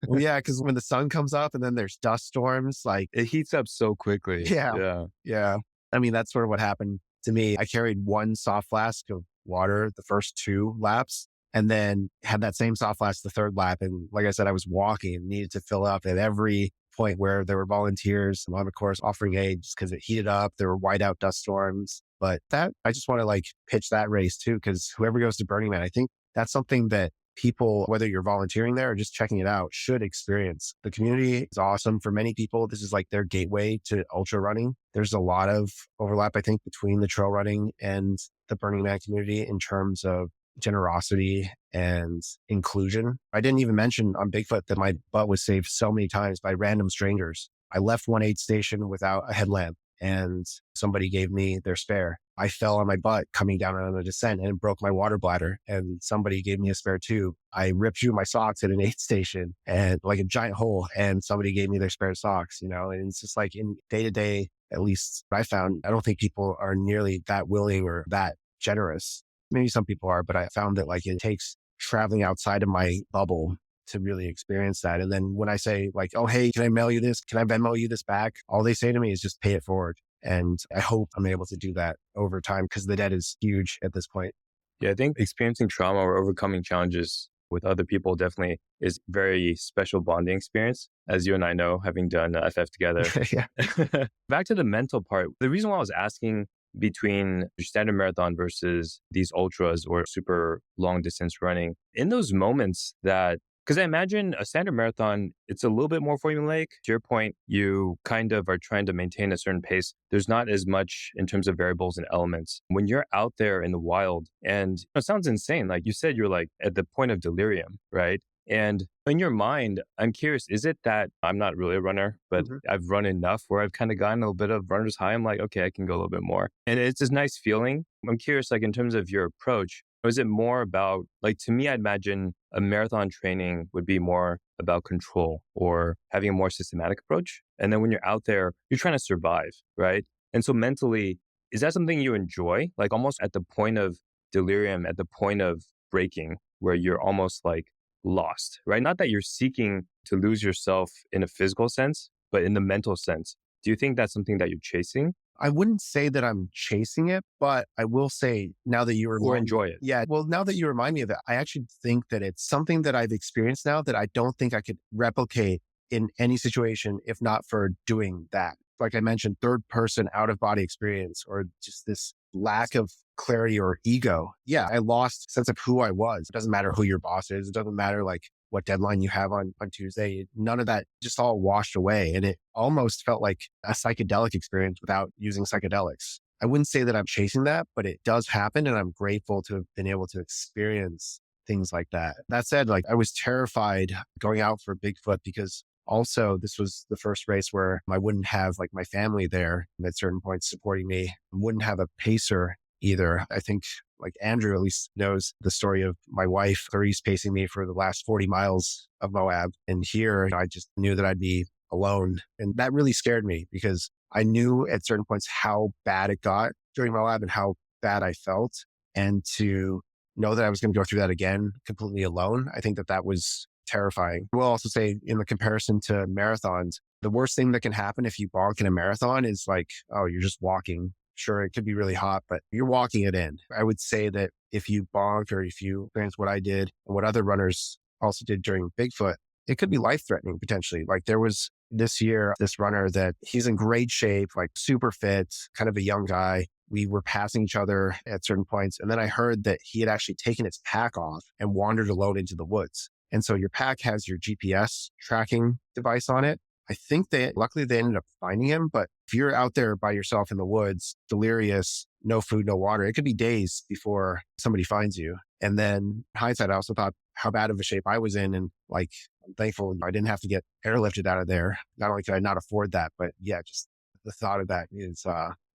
Well, yeah. Cause when the sun comes up and then there's dust storms, like, it heats up so quickly. yeah. Yeah. I mean, that's sort of what happened to me. I carried one soft flask of water the first 2 laps and then had that same soft flask the third lap. And like I said, I was walking and needed to fill up at every point where there were volunteers along the course offering aid just because it heated up. There were whiteout dust storms. But I just want to like pitch that race too, because whoever goes to Burning Man, I think that's something that people, whether you're volunteering there or just checking it out, should experience. The community is awesome. For many people, this is like their gateway to ultra running. There's a lot of overlap, I think, between the trail running and the Burning Man community in terms of generosity and inclusion. I didn't even mention on Bigfoot that my butt was saved so many times by random strangers. I left one aid station without a headlamp and somebody gave me their spare. I fell on my butt coming down on a descent and broke my water bladder and somebody gave me a spare tube. I ripped through my socks at an aid station and like a giant hole and somebody gave me their spare socks, and it's just like in day to day, at least I found, I don't think people are nearly that willing or that generous. Maybe some people are, but I found that like it takes traveling outside of my bubble to really experience that. And then when I say like, oh, hey, can I mail you this? Can I Venmo you this back? All they say to me is just pay it forward. And I hope I'm able to do that over time because the debt is huge at this point. Yeah, I think experiencing trauma or overcoming challenges with other people definitely is very special bonding experience, as you and I know, having done FF together. Yeah. Back to the mental part. The reason why I was asking between standard marathon versus these ultras or super long distance running, in those moments that, because I imagine a standard marathon, it's a little bit more formulaic. To your point, you kind of are trying to maintain a certain pace. There's not as much in terms of variables and elements. When you're out there in the wild, and it sounds insane. Like you said, you're like at the point of delirium, right? And in your mind, I'm curious, is it that I'm not really a runner, but I've run enough where I've kind of gotten a little bit of runner's high? I'm like, okay, I can go a little bit more. And it's this nice feeling. I'm curious, like in terms of your approach, was it more about, like to me, I'd imagine a marathon training would be more about control or having a more systematic approach. And then when you're out there, you're trying to survive, right? And so mentally, is that something you enjoy? Like almost at the point of delirium, at the point of breaking, where you're almost like lost, right? Not that you're seeking to lose yourself in a physical sense, but in the mental sense. Do you think that's something that you're chasing? I wouldn't say that I'm chasing it, but I will say now that you Or enjoy it? Yeah. Well, now that you remind me of it, I actually think that it's something that I've experienced now that I don't think I could replicate in any situation if not for doing that. Like I mentioned, third person out of body experience or just this lack of clarity or ego. Yeah, I lost sense of who I was. It doesn't matter who your boss is. It doesn't matter like what deadline you have on Tuesday. None of that just all washed away. And it almost felt like a psychedelic experience without using psychedelics. I wouldn't say that I'm chasing that, but it does happen. And I'm grateful to have been able to experience things like that. That said, like I was terrified going out for Bigfoot because also this was the first race where I wouldn't have like my family there at certain points supporting me. I wouldn't have a pacer either. I think like Andrew at least knows the story of my wife, Clarice, pacing me for the last 40 miles of Moab. And here I just knew that I'd be alone. And that really scared me because I knew at certain points how bad it got during Moab and how bad I felt. And to know that I was going to go through that again completely alone, I think that that was terrifying. We'll also say in the comparison to marathons, the worst thing that can happen if you bonk in a marathon is like, oh, you're just walking. Sure, it could be really hot, but you're walking it in. I would say that if you bonk or if you experience what I did and what other runners also did during Bigfoot, it could be life-threatening potentially. Like there was this year, this runner that he's in great shape, like super fit, kind of a young guy. We were passing each other at certain points. And then I heard that he had actually taken his pack off and wandered alone into the woods. And so your pack has your GPS tracking device on it. I think luckily they ended up finding him, but if you're out there by yourself in the woods, delirious, no food, no water, it could be days before somebody finds you. And then in hindsight, I also thought how bad of a shape I was in and like I'm thankful I didn't have to get airlifted out of there. Not only could I not afford that, but yeah, just the thought of that is,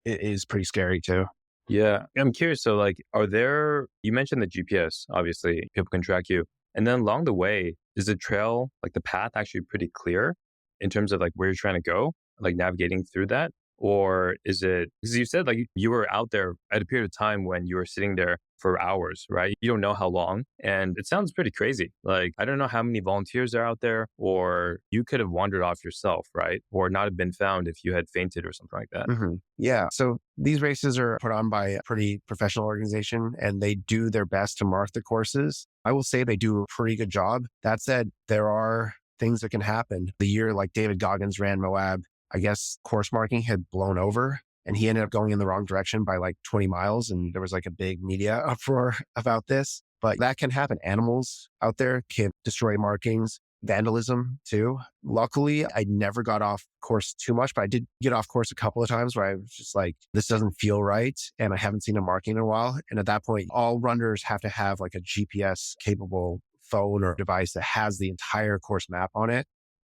it is pretty scary too. Yeah. I'm curious. So, like, you mentioned the GPS, obviously, people can track you. And then along the way, is the trail, like the path, actually pretty clear in terms of like where you're trying to go, like navigating through that? Or is it, because you said like you were out there at a period of time when you were sitting there for hours, right? You don't know how long. And it sounds pretty crazy. Like, I don't know how many volunteers are out there, or you could have wandered off yourself, right? Or not have been found if you had fainted or something like that. Yeah. So these races are put on by a pretty professional organization and they do their best to mark the courses. I will say they do a pretty good job. That said, there are things that can happen. The year like David Goggins ran Moab, I guess course marking had blown over and he ended up going in the wrong direction by like 20 miles. And there was like a big media uproar about this, but that can happen. Animals out there can destroy markings, vandalism too. Luckily, I never got off course too much, but I did get off course a couple of times where I was just like, this doesn't feel right. And I haven't seen a marking in a while. And at that point, all runners have to have like a GPS capable phone or device that has the entire course map on it.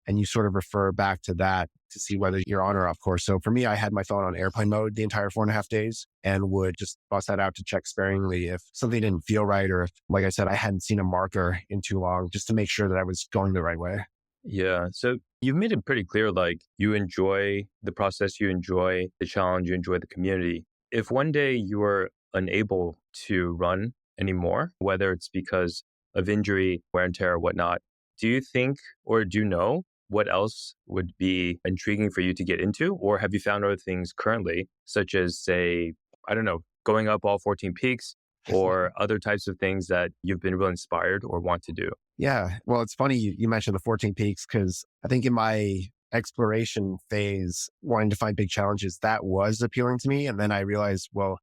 And you sort of refer back to that to see whether you're on or off course. So for me, I had my phone on airplane mode the entire 4.5 days and would just bust that out to check sparingly if something didn't feel right. Or if, like I said, I hadn't seen a marker in too long just to make sure that I was going the right way. Yeah. So you've made it pretty clear, like you enjoy the process, you enjoy the challenge, you enjoy the community. If one day you were unable to run anymore, whether it's because of injury, wear and tear, or whatnot, do you think, or do you know what else would be intriguing for you to get into? Or have you found other things currently, such as, say, I don't know, going up all 14 peaks or other types of things that you've been really inspired or want to do? Yeah. Well, it's funny you mentioned the 14 peaks because I think in my exploration phase, wanting to find big challenges, that was appealing to me. And then I realized, well,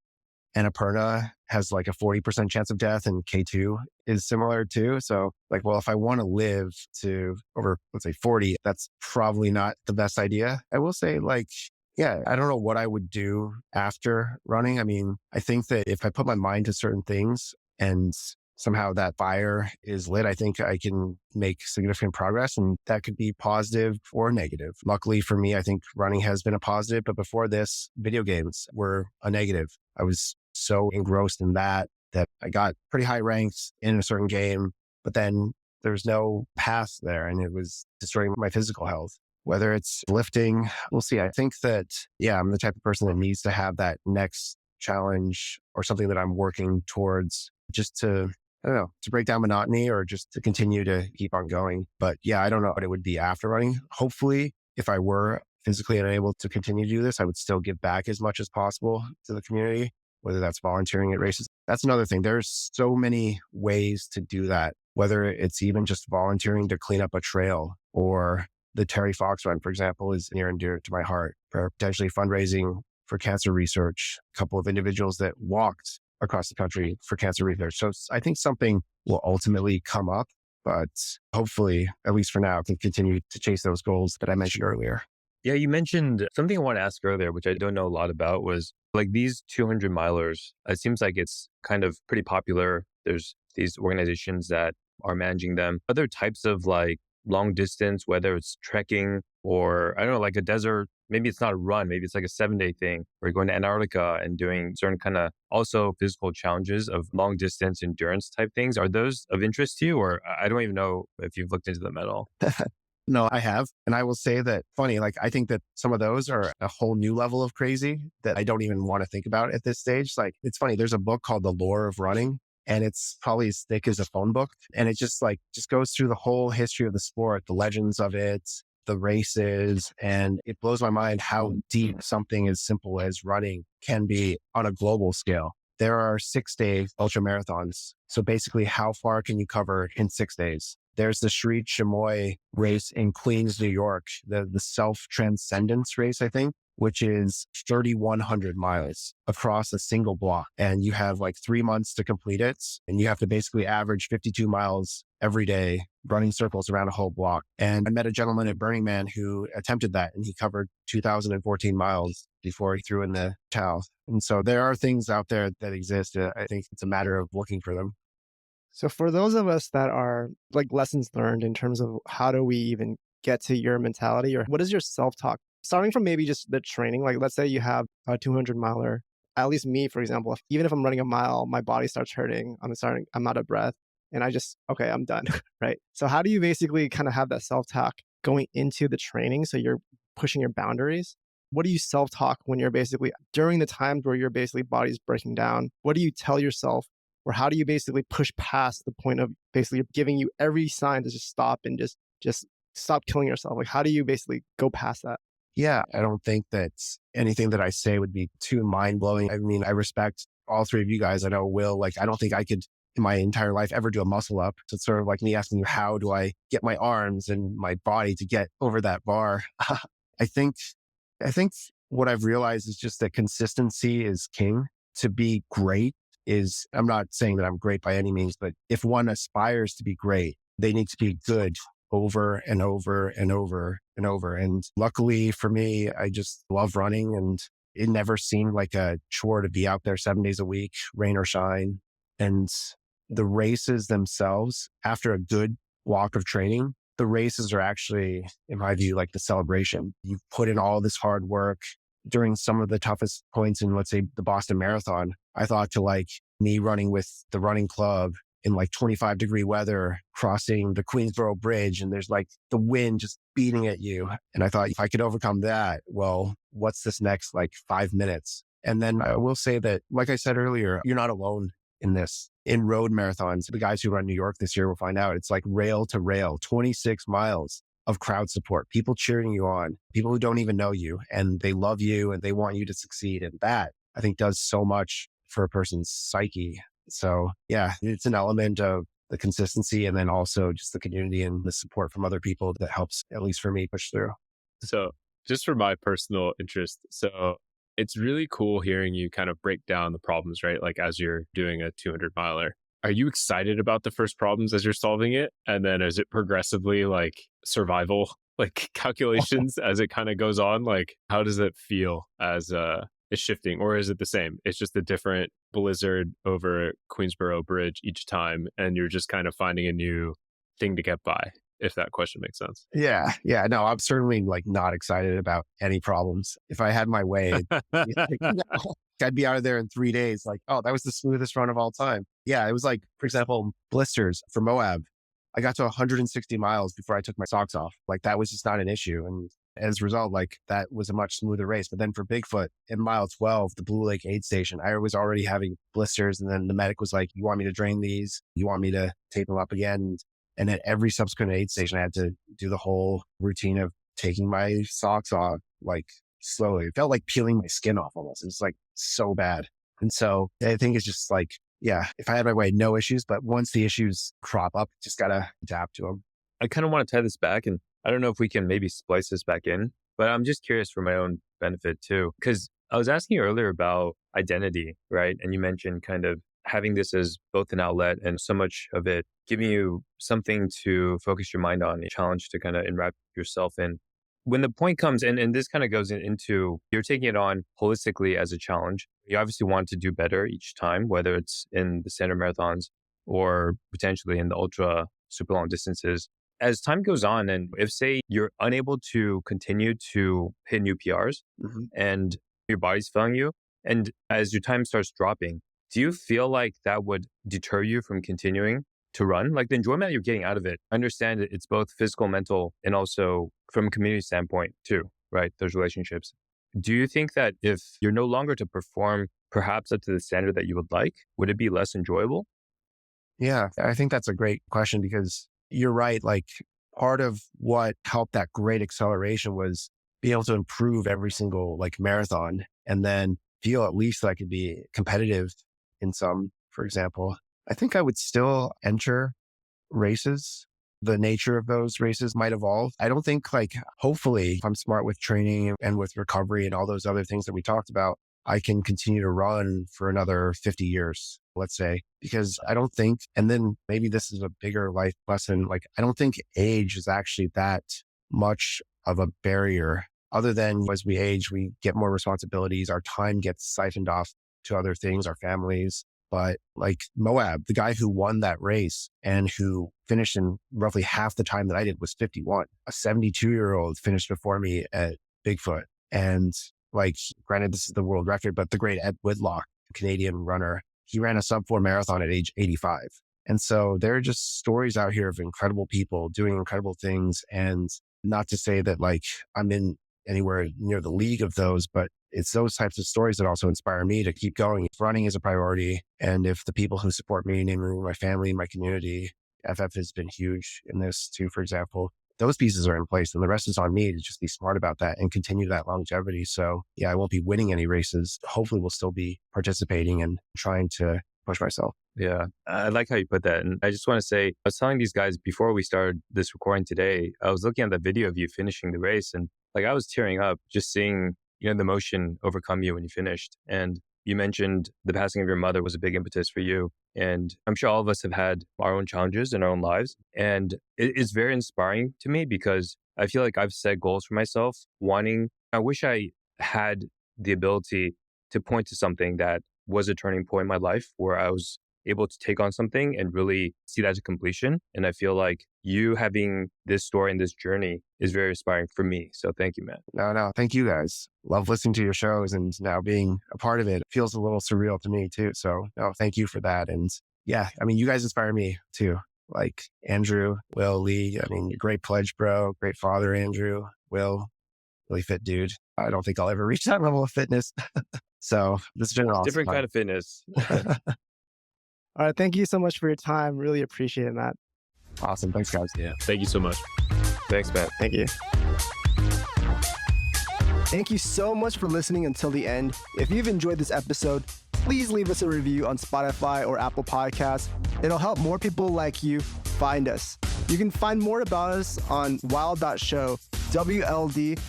Annapurna has like a 40% chance of death and K2 is similar too. So like, well, if I want to live to over, let's say 40, that's probably not the best idea. I will say like, yeah, I don't know what I would do after running. I mean, I think that if I put my mind to certain things and somehow that fire is lit, I think I can make significant progress and that could be positive or negative. Luckily for me, I think running has been a positive, but before this, video games were a negative. I was so engrossed in that I got pretty high ranks in a certain game, but then there's no path there and it was destroying my physical health. Whether it's lifting, we'll see. I think that, yeah, I'm the type of person that needs to have that next challenge or something that I'm working towards just to, I don't know, to break down monotony or just to continue to keep on going. But yeah, I don't know what it would be after running. Hopefully, if I were physically unable to continue to do this, I would still give back as much as possible to the community, whether that's volunteering at races. That's another thing. There's so many ways to do that, whether it's even just volunteering to clean up a trail or the Terry Fox Run, for example, is near and dear to my heart, or potentially fundraising for cancer research, a couple of individuals that walked across the country for cancer research. So I think something will ultimately come up, but hopefully, at least for now, can continue to chase those goals that I mentioned earlier. Yeah, you mentioned something I want to ask earlier, which I don't know a lot about, was like these 200 milers. It seems like it's kind of pretty popular. There's these organizations that are managing them. Other types of like long distance, whether it's trekking or I don't know, like a desert, maybe it's not a run, maybe it's like a 7-day thing, or you're going to Antarctica and doing certain kind of also physical challenges of long distance endurance type things. Are those of interest to you? Or I don't even know if you've looked into them at all. No, I have. And I will say that funny, like I think that some of those are a whole new level of crazy that I don't even want to think about at this stage. Like it's funny, there's a book called The Lore of Running and it's probably as thick as a phone book. And it just goes through the whole history of the sport, the legends of it, the races. And it blows my mind how deep something as simple as running can be on a global scale. There are 6-day ultramarathons. So basically, how far can you cover in 6 days? There's the Sri Chamoy race in Queens, New York, the self-transcendence race, I think, which is 3,100 miles across a single block. And you have like 3 months to complete it. And you have to basically average 52 miles every day, running circles around a whole block. And I met a gentleman at Burning Man who attempted that and he covered 2,014 miles before he threw in the towel. And so there are things out there that exist. I think it's a matter of looking for them. So for those of us that are like lessons learned in terms of how do we even get to your mentality, or what is your self-talk? Starting from maybe just the training, like let's say you have a 200 miler. At least me, for example, even if I'm running a mile, my body starts hurting. I'm out of breath and okay, I'm done. Right. So how do you basically kind of have that self-talk going into the training? So you're pushing your boundaries. What do you self-talk when you're basically during the times where your basically body's breaking down? What do you tell yourself, or how do you basically push past the point of basically giving you every sign to just stop and just stop killing yourself? Like, how do you basically go past that? Yeah, I don't think that anything that I say would be too mind blowing. I mean, I respect all three of you guys. I know Will, like, I don't think I could in my entire life ever do a muscle up. So it's sort of like me asking you, how do I get my arms and my body to get over that bar? I think, I think what I've realized is just that consistency is king. To be great is, I'm not saying that I'm great by any means, but if one aspires to be great, they need to be good over and over and over and over. And luckily for me, I just love running, and it never seemed like a chore to be out there 7 days a week, rain or shine. And the races themselves, after a good block of training, the races are actually, in my view, like the celebration. You've put in all this hard work during some of the toughest points in, let's say, the Boston Marathon. I thought to like me running with the running club in like 25-degree weather, crossing the Queensboro Bridge, and there's like the wind just beating at you. And I thought if I could overcome that, well, what's this next like 5 minutes? And then I will say that, like I said earlier, you're not alone in this. In road marathons, the guys who run New York this year will find out it's like rail to rail, 26 miles of crowd support, people cheering you on, people who don't even know you, and they love you and they want you to succeed. And that, I think, does so much for a person's psyche. So yeah, it's an element of the consistency, and then also just the community and the support from other people that helps, at least for me, push through. So just for my personal interest, so it's really cool hearing you kind of break down the problems, right? Like as you're doing a 200 miler, are you excited about the first problems as you're solving it? And then is it progressively like survival, like calculations as it kind of goes on? Like how does it feel as it's shifting, or is it the same? It's just a different blizzard over Queensboro Bridge each time, and you're just kind of finding a new thing to get by, if that question makes sense. Yeah. Yeah. No, I'm certainly like not excited about any problems. If I had my way, I'd be out of there in 3 days. Like, oh, that was the smoothest run of all time. Yeah. It was like, for example, blisters for Moab. I got to 160 miles before I took my socks off. Like that was just not an issue. And as a result, like that was a much smoother race. But then for Bigfoot in mile 12, the Blue Lake aid station, I was already having blisters. And then the medic was like, you want me to drain these? You want me to tape them up again? And at every subsequent aid station, I had to do the whole routine of taking my socks off, like slowly. It felt like peeling my skin off almost. It was like so bad. And so I think it's just like, yeah, if I had my way, no issues. But once the issues crop up, just got to adapt to them. I kind of want to tie this back, and I don't know if we can maybe splice this back in, but I'm just curious for my own benefit too, because I was asking you earlier about identity, right? And you mentioned kind of having this as both an outlet and so much of it giving you something to focus your mind on, a challenge to kind of enwrap yourself in. When the point comes, and this kind of goes into, you're taking it on holistically as a challenge. You obviously want to do better each time, whether it's in the standard marathons or potentially in the ultra super long distances. As time goes on, and if say you're unable to continue to hit new PRs and your body's failing you, and as your time starts dropping, do you feel like that would deter you from continuing to run? Like the enjoyment that you're getting out of it, I understand it's both physical, mental, and also from a community standpoint too, right? Those relationships. Do you think that if you're no longer to perform perhaps up to the standard that you would like, would it be less enjoyable? Yeah, I think that's a great question, because you're right. Like part of what helped that great acceleration was being able to improve every single like marathon, and then feel at least that I could be competitive in some, for example. I think I would still enter races. The nature of those races might evolve. I don't think, like, hopefully, if I'm smart with training and with recovery and all those other things that we talked about, I can continue to run for another 50 years, let's say, because I don't think, and then maybe this is a bigger life lesson, like, I don't think age is actually that much of a barrier, other than as we age, we get more responsibilities, our time gets siphoned off to other things, our families. but like Moab, the guy who won that race and who finished in roughly half the time that I did was 51. A 72-year-old finished before me at Bigfoot. And like, granted, this is the world record, but the great Ed Whitlock, Canadian runner, he ran a sub 4 marathon at age 85. And so there are just stories out here of incredible people doing incredible things. And not to say that like I'm in anywhere near the league of those, but it's those types of stories that also inspire me to keep going. If running is a priority, and if the people who support me, namely my family, my community, FF has been huge in this too, for example, those pieces are in place, and the rest is on me to just be smart about that and continue that longevity. So yeah, I won't be winning any races. Hopefully we'll still be participating and trying to push myself. Yeah, I like how you put that. And I just want to say, I was telling these guys before we started this recording today, I was looking at that video of you finishing the race, and like I was tearing up just seeing, the emotion overcome you when you finished. And you mentioned the passing of your mother was a big impetus for you. And I'm sure all of us have had our own challenges in our own lives. And it's very inspiring to me because I feel like I've set goals for myself, I wish I had the ability to point to something that was a turning point in my life where I was able to take on something and really see that to completion. And I feel like you having this story and this journey is very inspiring for me. So thank you, Matt. No, thank you guys. Love listening to your shows, and now being a part of it feels a little surreal to me too. So no, thank you for that. And yeah, I mean, you guys inspire me too. Like Andrew, Will, Lee, I mean, great pledge, bro. Great father, Andrew, Will, really fit dude. I don't think I'll ever reach that level of fitness. So this has been an awesome Different time. kind of fitness. All right. Thank you so much for your time. Really appreciate it, Matt. Awesome. Thanks, guys. Yeah. Thank you so much. Thanks, Matt. Thank you. Thank you so much for listening until the end. If you've enjoyed this episode, please leave us a review on Spotify or Apple Podcasts. It'll help more people like you find us. You can find more about us on wild.show, WLD.SHOW.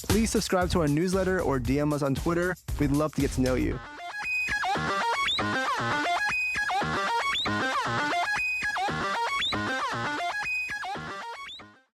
Please subscribe to our newsletter or DM us on Twitter. We'd love to get to know you.